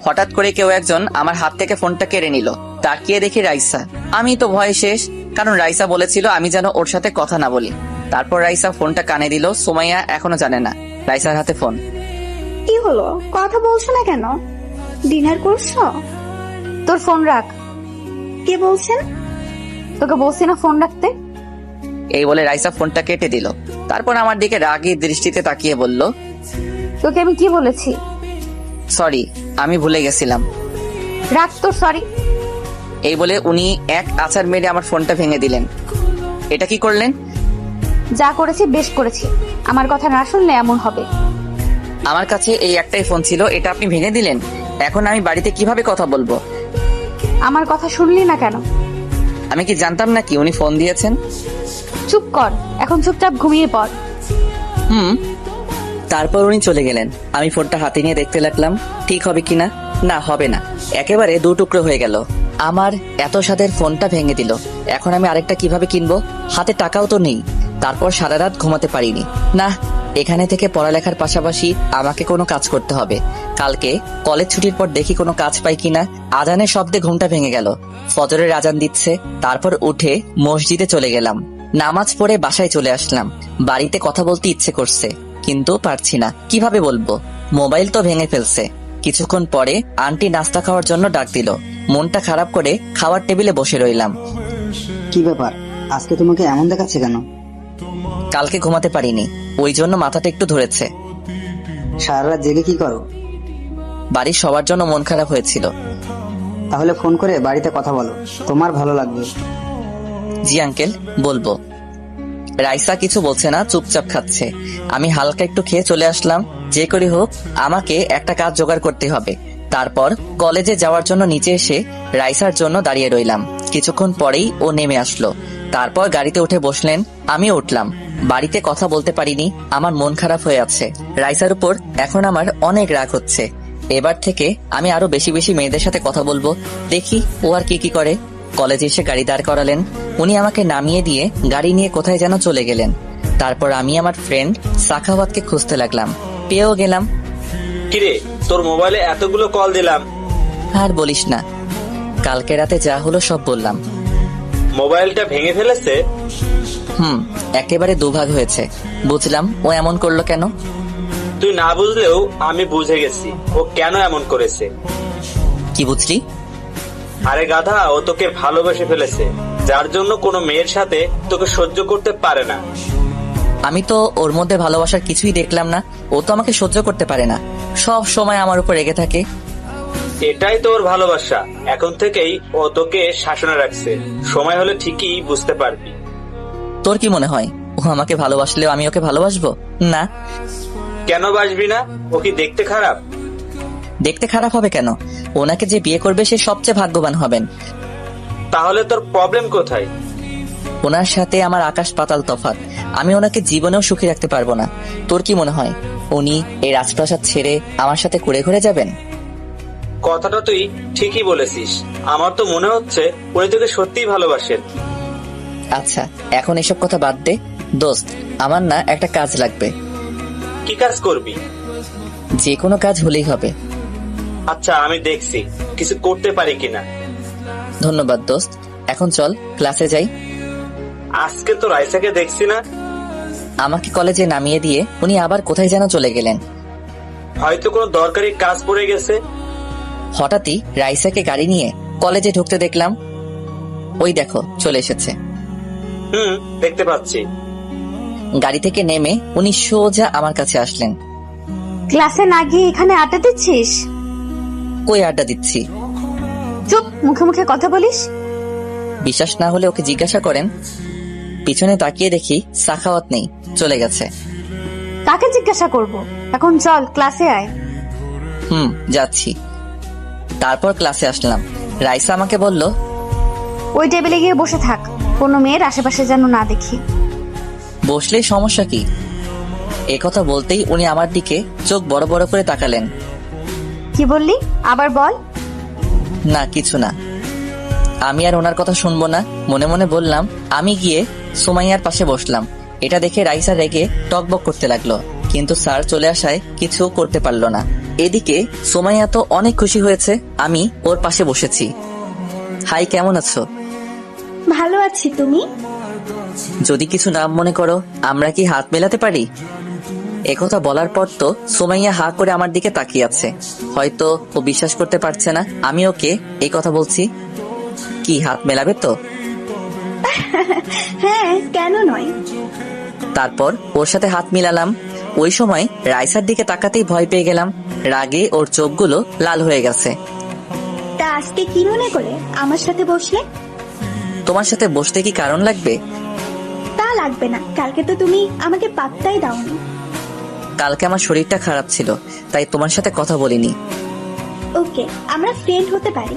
হঠাৎ করে কেউ একজন আমার হাত থেকে ফোনটা কেড়ে নিল। তাকিয়ে দেখি রাইসা। আমি তো ভয়ে শেষ, কারণ রাইসা বলেছিল আমি যেন ওর সাথে কথা না বলি। তারপর রাইসা ফোনটা কানে দিল। সুমাইয়া এখনো জানে না রাইসার হাতে ফোন। কি হলো, কথা বলছো না কেন? ডিনার করছো? তোর ফোন রাখ। কে বলছেন? তোকে বলছি না ফোন রাখতে। এই বলে রাইসা ফোনটা কেটে দিল। তারপর আমার দিকে রাগী দৃষ্টিতে তাকিয়ে বলল, তোকে আমি কি বলেছি? সরি, আমি ভুলে গেছিলাম। রাখ তোর সরি। এই বলে উনি এক আছাড় মেরে আমার ফোনটা ভেঙে দিলেন। এটা কি করলেন? যা করেছি বেশ করেছি, আমার কথা না শুনলে এমন হবে। আমার কাছে এই একটাই ফোন ছিল, এটা আপনি ভেঙে দিলেন। এখন আমি বাড়িতে কিভাবে কথা বলবো? আমার কথা শুনলি না কেন? আমি কি জানতাম নাকি উনি ফোন দিয়েছেন? চুপ কর, এখন চুপচাপ ঘুমিয়ে পড়। তারপর উনি চলে গেলেন। আমি ফোনটা হাতে নিয়ে দেখতে লাগলাম ঠিক হবে কিনা। না, হবে না, একেবারে দু টুকরো হয়ে গেল। আমার এত স্বাদের ফোনটা ভেঙে দিল। এখন আমি আরেকটা কিভাবে কিনবো? হাতে টাকাও তো নেই। তারপর সারা রাত ঘুমাতে পারিনি। না, এখানে থেকে পড়ালেখার পাশাপাশি আমাকে কোনো কাজ করতে হবে। কালকে কলেজ ছুটির পর দেখি কোনো কাজ পাই কিনা। আজানের শব্দে ঘুমটা ভেঙে গেল। ফজরের আজান দিচ্ছে। তারপর উঠে মসজিদে চলে গেলাম। নামাজ পড়ে বাসায় চলে আসলাম। বাড়িতে কথা বলতে ইচ্ছে করছে, কিন্তু পারছি না। কিভাবে বলবো? মোবাইল তো ভেঙে ফেলছে। কিছুক্ষণ পরে আন্টি নাস্তা খাওয়ার জন্য ডাক দিল। মনটা খারাপ করে খাওয়ার টেবিলে বসে রইলাম। কি ব্যাপার, আজকে তোমাকে এমন দেখাচ্ছে কেন? কালকে ঘুমাতে পারিনি, ওই জন্য মাথাটা একটু ধরেছে। সারা রাত জেগে কি করো? বাড়ির সবার জন্য মন খারাপ হয়েছিল। তাহলে ফোন করে বাড়িতে কথা বলো, তোমার ভালো লাগবে। জি আঙ্কেল, বলবো। রাইসা কিছু বলছে না, চুপচাপ খাচ্ছে। আমি হালকা একটু খেয়ে চলে আসলাম। যে করে হোক আমাকে একটা কাজ জোগাড় করতে হবে। তারপর কলেজে যাওয়ার জন্য নিচে এসে রাইসার জন্য দাঁড়িয়ে রইলাম। কিছুক্ষণ পরেই ও নেমে আসলো। তারপর গাড়িতে উঠে বসলেন, আমিও উঠলাম। বাড়িতে কথা বলতে পারিনি, আমার মন খারাপ হয়ে আছে। রাইসার উপর এখন আমার অনেক রাগ হচ্ছে। এবার থেকে আমি আরো বেশি বেশি মেয়েদের সাথে কথা বলবো। দেখি ও আর কি করে। কলেজে এসে গাড়ি দাঁড় করালেন। উনি আমাকে নামিয়ে দিয়ে গাড়ি নিয়ে কোথায় যেন চলে গেলেন। তারপর আমি আমার ফ্রেন্ড সাখাওয়াতকে খুঁজতে লাগলাম। পেয়েও গেলাম। কিরে, তোর মোবাইলে এতগুলো কল দিলাম, আর বলিস না, কালকে রাতে যা হলো সব বললাম। মোবাইলটা ভেঙে ফেলেছে? একেবারে দুভাগ হয়েছে। বুঝলাম ও এমন করলো কেন। তুই না বুঝলেও আমি বুঝে গেছি ও কেন এমন করেছে। কি বুঝলি? আরে গাধা, ও তোকে ভালোবেসে ফেলেছে, যার জন্য কোনো মেয়ের সাথে তোকে সহ্য করতে পারে না। আমি তো ওর মধ্যে ভালোবাসার কিছুই দেখলাম না। ও তো আমাকে সহ্য করতে পারে না, সব সময় আমার উপর রেগে থাকে। এটাই তোর ভালোবাসা। এখন থেকেই ও তোকে শাসনে রাখছে, সময় হলে ঠিকই বুঝতে পারবি। তোর কি মনে হয় ও আমাকে ভালোবাসলেও আমি ওকে ভালোবাসবো? না। কেন বাসবি না? ও কি দেখতে খারাপ? দেখতে খারাপ হবে কেন? ওনাকে যে বিয়ে করবে সে সবচেয়ে ভাগ্যবান হবেন। তাহলে তোর প্রবলেম কোথায়? ওনার সাথে আমার আকাশ পাতাল তফাৎ। আমি ওনাকে জীবনেও সুখী রাখতে পারবো না। তোর কি মনে হয় উনি এই রাজপ্রাসাদ ছেড়ে আমার সাথে ঘুরে ঘুরে যাবেন? কথাটা তুই ঠিকই বলেছিস। আমার তো মনে হচ্ছে উনি তোকে সত্যিই ভালোবাসেন। আচ্ছা, এখন এসব কথা বাদ দে। দোস্ত, আমার না একটা কাজ লাগবে। কি কাজ করবি? যে কোনো কাজ হলেই হবে। আচ্ছা, আমি দেখছি কিছু করতে পারি কিনা। ধন্যবাদ দোস্ত। এখন চল ক্লাসে যাই। আজকে তো রাইসাকে দেখছি না। আমাকে কলেজে নামিয়ে দিয়ে উনি আবার কোথায় যেন চলে গেলেন। হয়তো কোনো দরকারি কাজ পড়ে গেছে। হঠাৎই রাইসাকে গাড়ি নিয়ে কলেজে ঢুকতে দেখলাম। ওই দেখো চলে এসেছে। দেখতে পাচ্ছি। গাড়ি থেকে নেমে উনি সোজা আমার কাছে আসলেন। ক্লাসে না গিয়ে এখানে আড্ডা দিচ্ছিস? কই আড্ডা দিচ্ছি? চুপ, মুখে মুখে কথা বলিস। বিশ্বাস না হলে ওকে জিজ্ঞাসা করেন। পিছনে তাকিয়ে দেখি সাখাওয়াত নেই, চলে গেছে। কাকে জিজ্ঞাসা করব? এখন চল ক্লাসে আয়। যাচ্ছি। তারপর ক্লাসে আসলাম। রাইসা আমাকে বলল, ওই টেবিলে গিয়ে বসে থাক, কোনো মেয়ের আশেপাশে যেন না দেখি। বসলেই সমস্যা কি? একথা বলতেই উনি আমার দিকে চোখ বড় বড় করে তাকালেন। কি বললি? আবার বল। না, কিছু না। আমি আর ওনার কথা শুনবো না, মনে মনে বললাম। আমি গিয়ে সুমাইয়ার পাশে বসলাম। এটা দেখে রাইসা রেগে টকবক করতে লাগলো, কিন্তু স্যার চলে আসায় কিছু করতে পারলো না। এদিকে সোমাইয়া তো অনেক খুশি হয়েছে আমি ওর পাশে বসেছি। হাই, কেমন আছো? ভালো আছি, তুমি? যদি কিছু না মনে করো, আমরা কি হাত মেলাতে পারি? একথা বলার পর তো সোমাইয়া হা করে আমার দিকে তাকিয়ে আছে। হয়তো ও বিশ্বাস করতে পারছে না আমি ওকে এই কথা বলছি। কি হাত মেলাবে তো? হ্যাঁ, কেন নয়। তারপর ওর সাথে হাত মিলালাম। ওই সময় রাইসার দিকে তাকাতেই ভয় পেয়ে গেলাম। রাগে ওর চোখগুলো লাল হয়ে গেছে। তা আজকে কি মনে করে আমার সাথে বসলে? তোমার সাথে বসতে কি কারণ লাগবে? তা লাগবে না, কালকে তো তুমি আমাকে পাত্তাই দাওনি। কালকে আমার শরীরটা খারাপ ছিল, তাই তোমার সাথে কথা বলিনি। ওকে, আমরা ফ্রেন্ড হতে পারি।